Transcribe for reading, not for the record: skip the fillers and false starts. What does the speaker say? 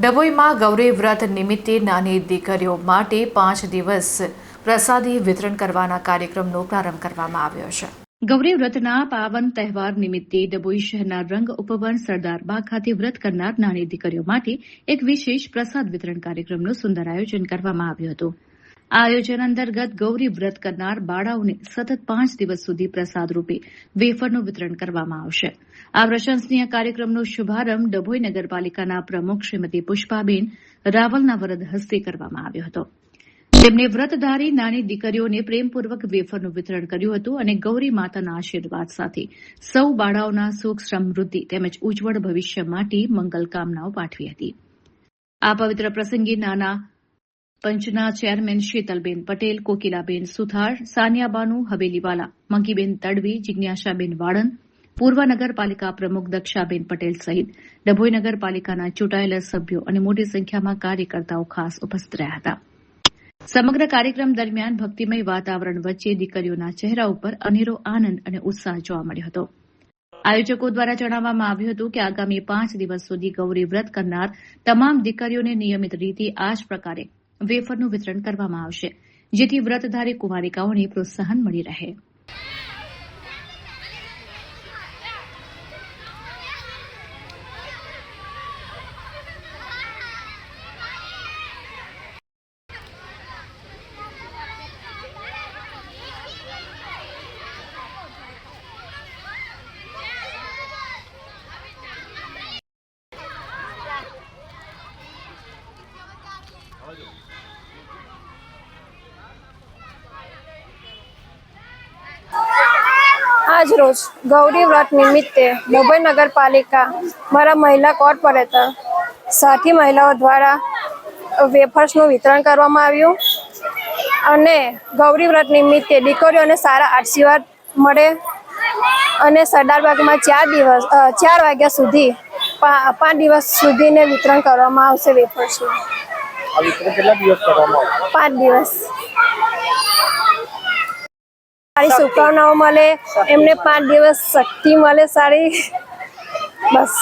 ડભોઈમાં ગૌરી વ્રત નિમિત્તે નાની દીકરીઓ માટે 5 દિવસ પ્રસાદી વિતરણ કરવાના કાર્યક્રમનો પ્રારંભ કરવામાં આવ્યો છે। ગૌરી વ્રતના પાવન તહેવાર નિમિત્તે ડભોઈ શહેરના રંગ ઉપવન સરદારબાગ ખાતે વ્રત કરનાર નાની દીકરીઓ માટે એક વિશેષ પ્રસાદ વિતરણ કાર્યક્રમનું સુંદર આયોજન કરવામાં આવ્યું હતું। આ આયોજન અંતર્ગત ગૌરી વ્રત કરનાર બાળાઓને સતત 5 દિવસ સુધી પ્રસાદ રૂપે વેફરનું વિતરણ કરવામાં આવશે। આ પ્રશંસનીય કાર્યક્રમનો શુભારંભ ડભોઈ નગરપાલિકાના પ્રમુખ શ્રીમતી પુષ્પાબેન રાવલના વરદ હસ્તે કરવામાં આવ્યો હતો। તેમણે વ્રતધારી નાની દીકરીઓને પ્રેમપૂર્વક વેફરનું વિતરણ કર્યું હતું અને ગૌરી માતાના આશીર્વાદ સાથે સૌ બાળાઓના સુખ સમૃદ્ધિ તેમજ ઉજ્જવળ ભવિષ્ય માટે મંગલ કામનાઓ પાઠવી હતી। આ પવિત્ર પ્રસંગે નાના પંચના ચેરમેન શીતલબેન પટેલ, કોકિલાબેન સુથાર, સાનિયાબાનુ હવેલીવાલા, મંકીબેન તડવી, જિજ્ઞાસાબેન વાળંદ, પૂર્વ નગરપાલિકા પ્રમુખ દક્ષાબેન પટેલ સહિત ડભોઈ નગરપાલિકાના ચૂંટાયેલા સભ્યો અને મોટી સંખ્યામાં કાર્યકર્તાઓ ખાસ ઉપસ્થિત રહ્યા હતા। સમગ્ર કાર્યક્રમ દરમિયાન ભક્તિમય વાતાવરણ વચ્ચે દીકરીઓના ચહેરા ઉપર અનેરો આનંદ અને ઉત્સાહ જોવા મળ્યો હતો। આયોજકો દ્વારા જણાવવામાં આવ્યું હતું કે આગામી 5 દિવસ સુધી ગૌરી વ્રત કરનાર તમામ દીકરીઓને નિયમિત રીતે આ જ પ્રકારે વેફરનું વિતરણ કરવામાં આવશે, જેથી વ્રતધારી કુમારિકાઓને પ્રોત્સાહન મળી રહે। આજ રોજ ગૌરી વ્રત નિમિત્તે ડભોઈ નગરપાલિકા મારા મહિલા કોર્પોરેટર સાથી મહિલાઓ દ્વારા વેફર્સનું વિતરણ કરવામાં આવ્યું અને ગૌરી વ્રત નિમિત્તે દીકરીઓને સારા આશીર્વાદ મળે અને સરદારબાગમાં 4 વાગ્યા સુધી 5 દિવસ સુધીને વિતરણ કરવામાં આવશે વેફર્સનું। આ વિતરણ કેટલા દિવસ કરવામાં આવશે? 5 દિવસ। સારી શુભકામનાઓ મળે, એમને 5 દિવસ શક્તિ મળે સારી, બસ।